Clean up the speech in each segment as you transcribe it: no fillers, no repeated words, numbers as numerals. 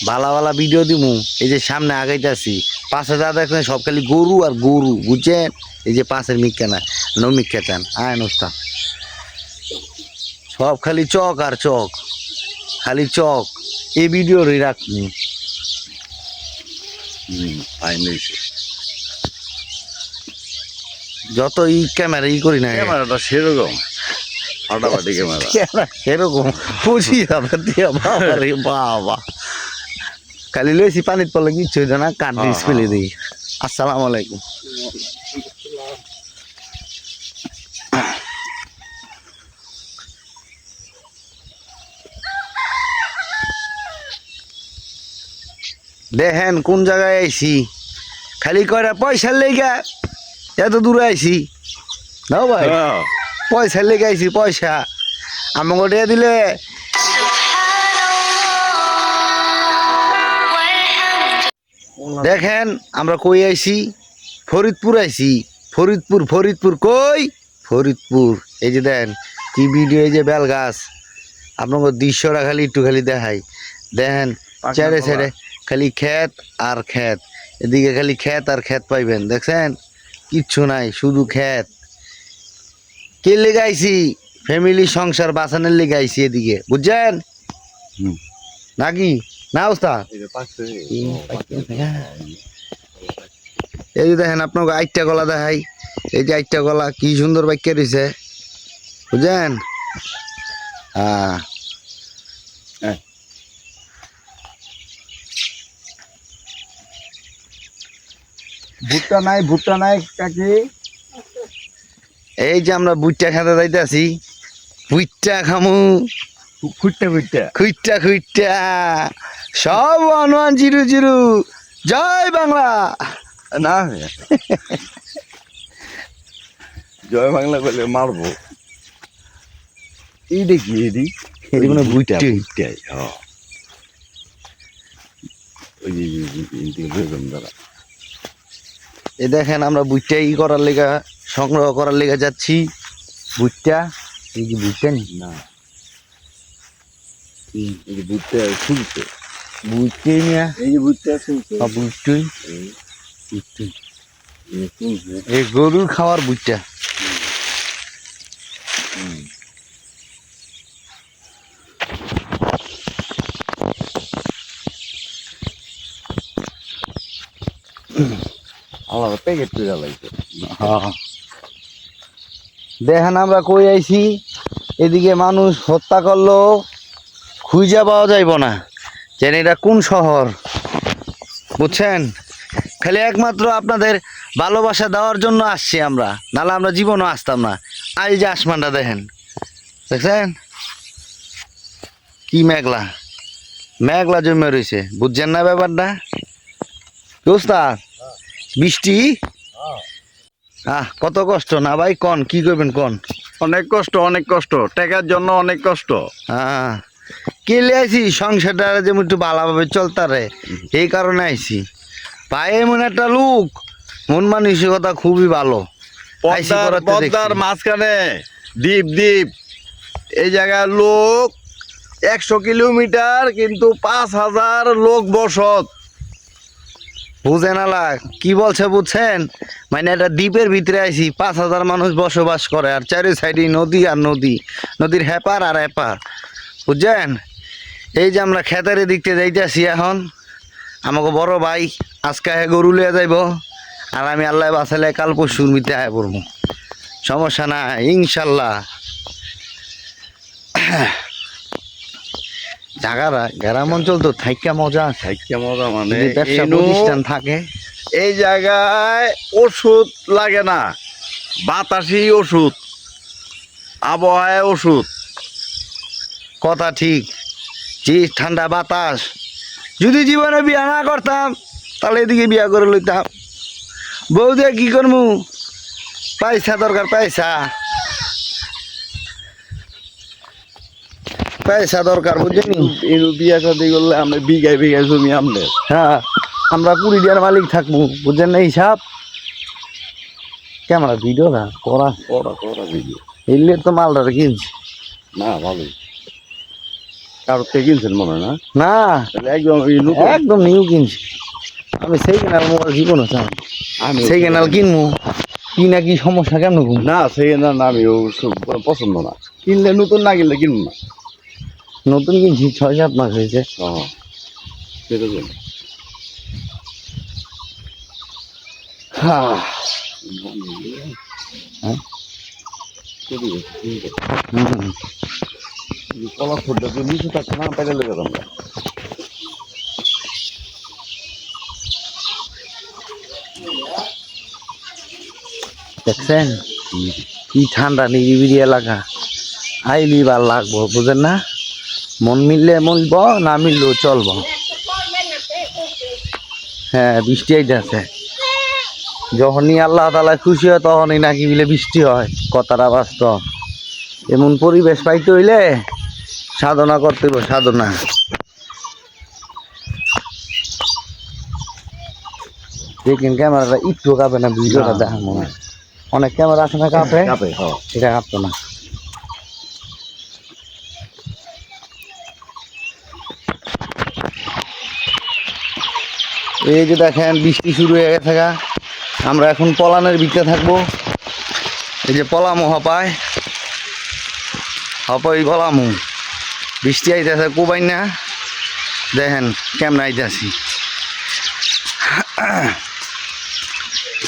ভালো ভালো ভিডিও দিমু। এই যে সামনে আগাইতেছি, পাশে যা দেখছেন সব খালি গরু আর গরু, বুঝছেন? এই যে পাশের মিক্কা না নমিক্কা চান আয় নস্তা, সব খালি চক আর চক, খালি চক। এই ভিডিওরই রাখবো। যত ই ক্যামেরা ই করি না, ক্যামেরাটা সেরকম ফাটাফাটি ক্যামেরা সেরকম 25,000 দিয়ে। বাবা রে বাবা, খালি লইছি পানির পড়লে কিচ্ছু হইতো না, কাঠ ডিস ফেলে দিই। আসসালামু আলাইকুম। দেখেন কোন জায়গায় আইছি, খালি কয়টা পয়সার লেগা এত দূরে আইছি। নাও ভাই, পয়সার লেগে আইছি, পয়সা আমাকে দিয়ে দিলে। দেখেন আমরা কই আইছি, ফরিদপুর আইছি। ফরিদপুর, ফরিদপুর কই? ফরিদপুর। এই যে দেন কি ভিডিও, এই যে বেল গাছ, আপনাকে দৃশ্যটা খালি একটু খালি দেখাই। দেখেন চারে ছেড়ে খালি ক্ষেত আর ক্ষেত, এদিকে খালি ক্ষেত আর ক্ষেত পাইবেন। দেখছেন কিচ্ছু নাই, শুধু ক্ষেত। কে লেগাইছি? ফ্যামিলি সংসার বাঁচানোর লেগাইছি এদিকে, বুঝছেন নাকি? না ওস্তাদ, এই যে দেখেন আপনাকে আইটটা গলা দেখাই। এই যে আইটটা গলা কি সুন্দর বাক্য রয়েছে, বুঝছেন? হ্যাঁ, ভুট্টা নাই, ভুট্টা নাই কাকি। এই যে আমরা বুটটা খেতে যাইতেছি, বুটটা খামু, খুঁটটা খুঁটটা খুইটটা খুইটটা সব 1100। জয় বাংলা। না জয় বাংলা বলে মারবো। এই দেখি এদিক এটি মানে বুটটা। ভুট্টাই ওই দাদা। এ দেখেন আমরা বুটটা ই করার লেগা, সংগ্রহ করার লেগা যাচ্ছি। বুটটা, এই যে বুটটা না, এই যে ভুট্টা শুনছে, বুটটাই নিয়ে, এই যে ভুট্টা শুনছে, বুটটাই এই গরুর খাওয়ার বুটটা। আলাদা প্যাকেট করে লাগছে। দেখেন আমরা কই আইছি, এদিকে মানুষ হত্যা করলো, খুঁজে পাওয়া যাইব না যেন এটা কোন শহর, বুঝছেন? খালি একমাত্র আপনাদের ভালোবাসা দেওয়ার জন্য আসছি আমরা, নাহলে আমরা জীবনও আসতাম না। আর এই যে আসমানটা দেখেন, দেখছেন কি মেঘলা, মেঘলা জমে রয়েছে, বুঝছেন না ব্যাপারটা? দোস্তার বৃষ্টি, কত কষ্ট না ভাই, কন কি করবেন কন? অনেক কষ্ট, অনেক কষ্ট, টাকার জন্য অনেক কষ্ট। কেলে আইছি সংসারটা যেমন একটু ভালোভাবে চলতারে, এই কারণে আইছি। ভাই এমন একটা লোক, মন মানসিকতা খুবই ভালো। পদ্মার মাঝখানে দ্বীপ, দ্বীপ এই জায়গার লোক 100 কিলোমিটার, কিন্তু 5,000 লোক বসত। বুঝেন আলা কি বলছে, বুঝছেন? মানে একটা দ্বীপের ভিতরে আইছি, 5,000 মানুষ বসবাস করে, আর চারি সাইডে নদী আর নদী, নদীর হেপার আর হেপার, বুঝছেন? এই যে আমরা খেতের দিকতে যাইতেছি এখন, আমাকে বড় ভাই আজকে গরু লিয়ে যাইব, আর আমি আল্লাহ বাঁচালে কাল পরশুর মিতে আয় পড়বো, সমস্যা না ইনশাল্লাহ। জায়গারা গ্রাম অঞ্চল তো থাইকা মজা, থাইকা মজা মানে ব্যবসা প্রতিষ্ঠান থাকে। এই জায়গায় ওষুধ লাগে না, বাতাসি ওষুধ, আবহাওয়ায় ওষুধ। কথা ঠিক, যে ঠান্ডা বাতাস। যদি জীবনে বিয়া না করতাম তাহলে এদিকে বিয়া করে লইতাম। বউ দিয়ে কি করমু, পয়সা দরকার, পয়সা পয়সা দরকার, বুঝলি? বিয়া শাদি করলে আমরা বিঘায় বিঘায় জমি আমাদের। হ্যাঁ, আমরা 20 টাকার মালিক থাকবো, বুঝছেন না হিসাব? ক্যামেরা ভিডিও না করা করা করা ভিডিও এলে তো মালটা কিনছি না, ভালোই কারোর থেকে কিনছেন মনে হয় না? না তাহলে একদম নতুন। একদম নিউ কিনছি আমি। সেই কেনাল মোবাইল জীবনে চাই আমি সেই কেনাল কিনবো কি না কি সমস্যা কেন ঘুম না সেই না না আমি পছন্দ না। কিনলে নতুন, না কিনলে কিনবো না। নতুন কিনছি 6-7 মাস হয়েছে। সেটা জন্য হ্যাঁ কলা খোরটা তো নিচে থাকছে না, পেরে লেগে আমরা। দেখছেন কি ঠান্ডা নিরিবিলি এলাকা, আইলি ভাল লাগবো বুঝেন না। মন মিললে মলব, না মিললেও চলবো। হ্যাঁ বৃষ্টি আইতেছে, যখনই আল্লাহ তাআলা খুশি হয় তখনই নাকি বিলে বৃষ্টি হয়, কথাটা বাস্তব। এমন পরিবেশ পাইতে হইলে সাধনা করতে হবে, সাধনা। দেখেন ক্যামেরাটা একটু কাঁপে না, ভিডিওটা দেখা মনে হয়। অনেক ক্যামেরা আছে না কাঁপে, এটা কাঁপতো না। এই যে দেখেন বৃষ্টি শুরু হয়ে গেছে গা, আমরা এখন পলানের ভিতরে থাকবো। এই যে পলামু হপায় হপাই পলামু, বৃষ্টি আইতেছে কোবাই না, দেখেন কেমন আইতেছি।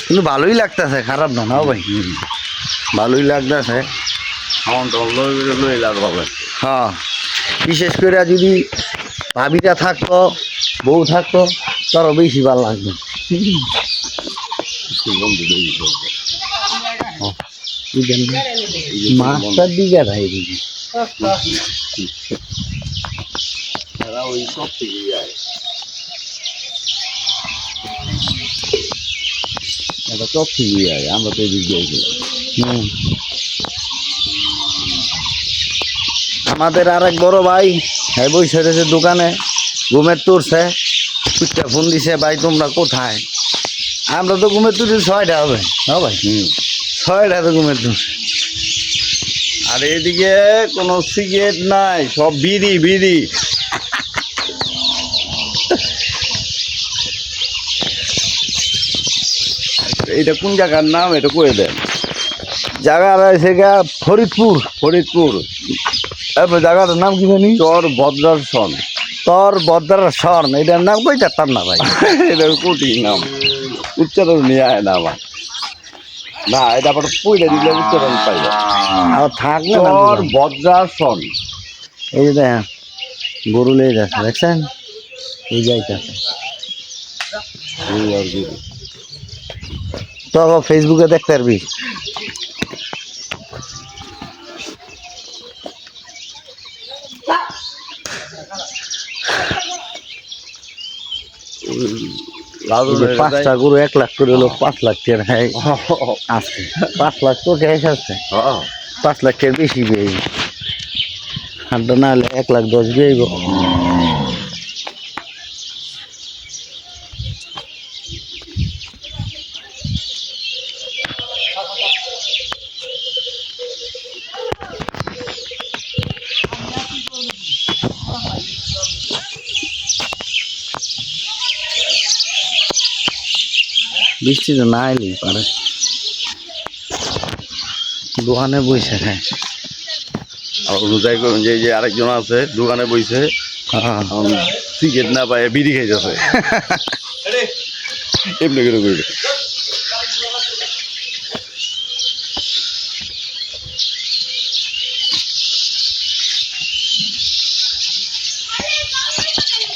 কিন্তু ভালোই লাগতেছে, খারাপ না না ভাই, ভালোই লাগতেছে। হ্যাঁ বিশেষ করে যদি ভাবিটা থাকতো, বউ থাকতো, তারও বেশি ভালো লাগবে। মাছটার দিকে ভাই ওই সব থেকে যায়। এটা চপ থেকে যায়, আমরা তো এদিক দিয়ে আমাদের আর এক বড় ভাই, হ্যাঁ বসে রয়েছে দোকানে, ঘুমের তুরছে, কুচটা ফোন দিছে, ভাই তোমরা কোথায়? আমরা তো ঘুমের তুরছি 6টা হবে, হ্যাঁ ভাই 6টা তো ঘুমের তুর। আর এদিকে কোনো সিগারেট নাই, সব বিড়ি বিড়ি। এটা কোন জায়গার নাম, এটা কয়ে দেন। জায়গা রয়েছে গা ফরিদপুর। ফরিদপুর। তারপর জায়গাটার নাম কি জানি, চর ভদ্রাসন। তোর বদ্রার স্বর্ণ, এটার নাম কই চারতাম না ভাই। এটা কঠিন নাম, উচ্চারণ নিয়ে আয় না আমার। না এটা আবার পয়লা দিলে উচ্চারণ পাইবে। আর থাকলে চর ভদ্রাসন। এই যে দেখেন গরু লেগে যাচ্ছে, দেখছেন এই যাইতেছে। তো ফেসবুকে দেখতে পারবি। পাঁচটা গরু 1 লাখ করে হলো, 5 লাখ টাকা হ্যাঁ আছে, 5 লাখ তো ক্যাশ আছে, 5 লাখ টাকার বেশি বেয়ে আর না হলে 1,10,000 বেয়েব। বৃষ্টি তো না এলি পারে, দোকানে বসে খায়। আর রোজাই করুন যে যে আরেকজন আছে দোকানে বইছে, সিগারেট না পায় বিড়ি খাইতেছে। এমনি করে করে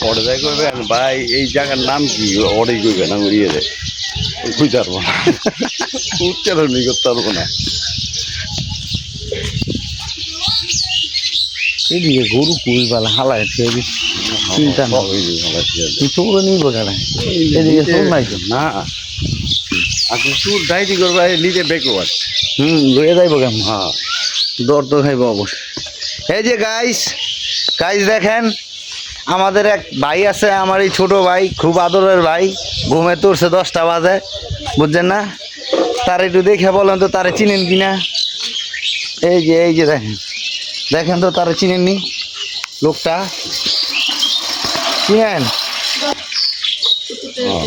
পরে যাই করবেন ভাই, এই জায়গার নাম কি, অর্ডার করবেন আমি ইয়ে দেয় বুঝতে পারবো না, উচ্চারণই করতে পারবো না। এদিকে গরু কুই বালা হালায় চিন্তা না, চোর নিব কেন, এদিকে চোর নাই তো না। আচ্ছা চুর ডাইরি করবা নিজে ব্যাকওয়ার্ড। লইয়া যাইব কেমন, হ্যাঁ দর তো খাইব অবশ্য। এই যে গাইস গাইস দেখেন, আমাদের এক ভাই আছে, আমার এই ছোট ভাই, খুব আদরের ভাই, ঘুমে তুলছে 10টা বাজে, বুঝছেন না। তার একটু দেখে বলেন তো তারে চিনেন কিনা। এই যে দেখেন, দেখেন তো তারে চিনেননি, লোকটা চিনেন? হ্যাঁ